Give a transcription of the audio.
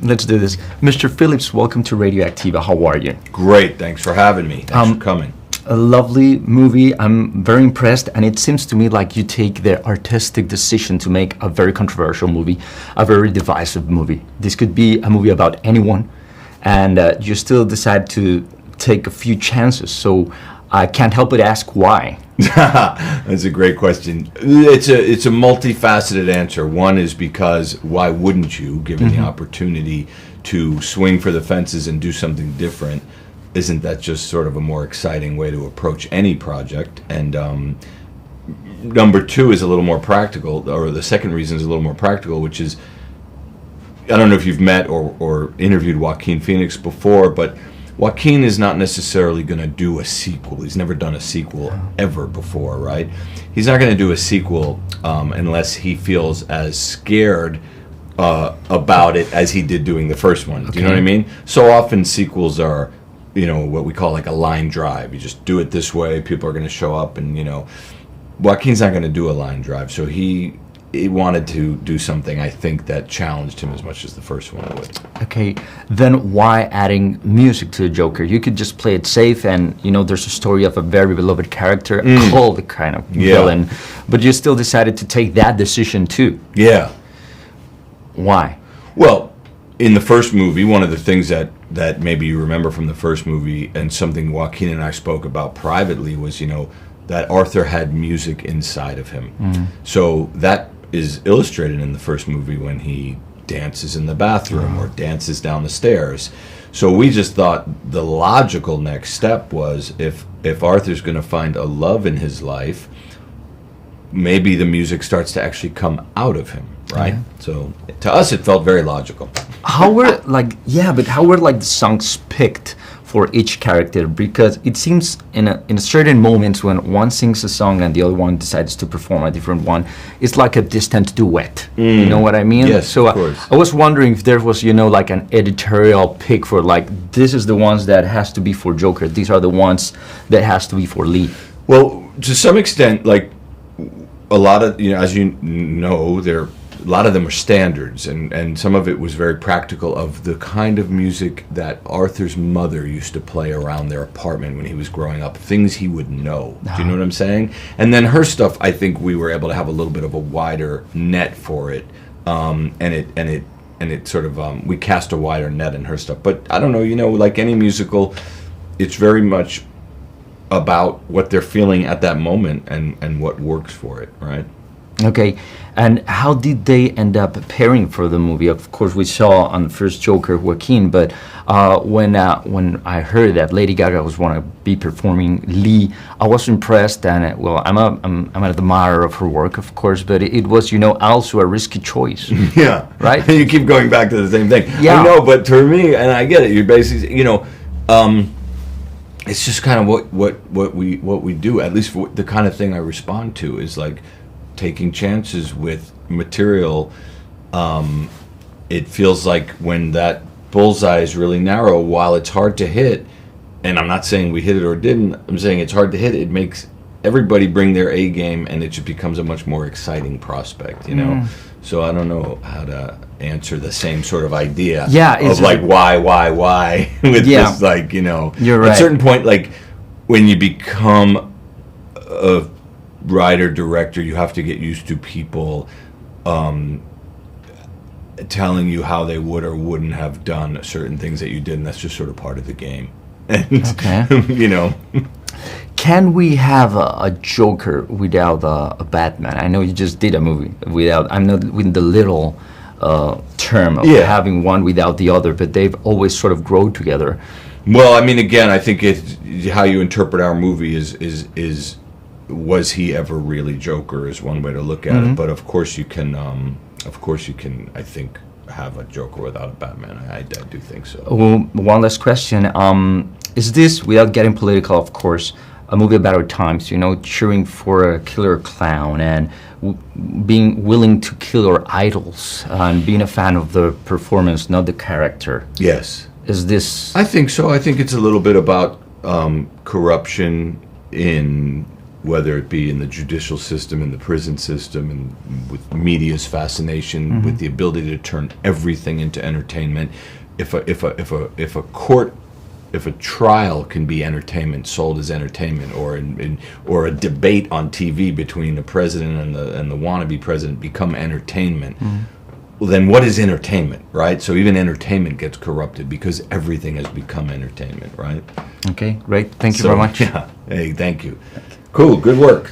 let's do this. Mr. Phillips, welcome to Radioacktiva. How are you? Great, thanks for having me. Thanks for coming. A lovely movie. I'm very impressed, and it seems to me like you take the artistic decision to make a very controversial movie, a very divisive movie. This could be a movie about anyone, and you still decide to take a few chances. So I can't help but ask why. That's a great question. It's a multifaceted answer. One is because why wouldn't you, given the opportunity to swing for the fences and do something different? Isn't that just sort of a more exciting way to approach any project? And number two is a little more practical, or the second reason is a little more practical, which is, I don't know if you've met or interviewed Joaquin Phoenix before, but Joaquin is not necessarily going to do a sequel. He's never done a sequel ever before, right? He's not going to do a sequel unless he feels as scared about it as he did doing the first one. Okay. Do you know what I mean? So often sequels are, what we call like a line drive. You just do it this way, people are going to show up, and Joaquin's not going to do a line drive. So he wanted to do something, I think, that challenged him as much as the first one would. Okay, then why adding music to the Joker? You could just play it safe, and there's a story of a very beloved character, cold kind of villain, but you still decided to take that decision too. Yeah. Why? Well, in the first movie, one of the things that maybe you remember from the first movie, and something Joaquin and I spoke about privately, was that Arthur had music inside of him. So that is illustrated in the first movie when he dances in the bathroom or dances down the stairs. So we just thought the logical next step was, if Arthur's going to find a love in his life, maybe the music starts to actually come out of him, right? So to us it felt very logical. How were the songs picked for each character? Because it seems in a certain moments when one sings a song and the other one decides to perform a different one, it's like a distant duet. You know what I mean? Yes, so of course. I was wondering if there was like an editorial pick for like, this is the ones that has to be for Joker, these are the ones that has to be for Lee. Well, to some extent, like a lot of, as you know, a lot of them are standards, and some of it was very practical, of the kind of music that Arthur's mother used to play around their apartment when he was growing up, things he would know. Do you know what I'm saying? And then her stuff, I think we were able to have a little bit of a wider net for it, and it sort of, we cast a wider net in her stuff. But I don't know, like any musical, it's very much about what they're feeling at that moment and what works for it, right? Okay, and how did they end up pairing for the movie? Of course, we saw on the first Joker Joaquin, but when I heard that Lady Gaga was going to be performing Lee, I was impressed, and I'm an admirer of her work, of course, but it was also a risky choice. Yeah, right. You keep going back to the same thing. Yeah, I know, but for me, and I get it. You're basically, it's just kind of what we do. At least the kind of thing I respond to is like taking chances with material. It feels like when that bullseye is really narrow, while it's hard to hit, and I'm not saying we hit it or didn't, I'm saying it's hard to hit, it makes everybody bring their A game, and it just becomes a much more exciting prospect, So I don't know how to answer the same sort of idea of like why with this, like, You're right. At a certain point, like when you become a writer director, you have to get used to people telling you how they would or wouldn't have done certain things that you did, and that's just sort of part of the game. And, okay. Can we have a Joker without a Batman? I know you just did a movie without, I'm not with the little term of having one without the other, but they've always sort of grown together. Well, I mean, again, I think how you interpret our movie is was he ever really Joker is one way to look at it, but of course you can, I think, have a Joker without a Batman. I do think so. Well, one last question. Is this, without getting political, of course, a movie about our times, cheering for a killer clown and being willing to kill our idols and being a fan of the performance, not the character? Yes. Is this... I think so. I think it's a little bit about corruption in whether it be in the judicial system, in the prison system, and with media's fascination, with the ability to turn everything into entertainment. If a trial can be entertainment, sold as entertainment, or a debate on TV between the president and the wannabe president become entertainment, well, then what is entertainment, right? So even entertainment gets corrupted because everything has become entertainment, right? Okay, great. Thank you very much. Yeah. Hey, thank you. Cool. Good work.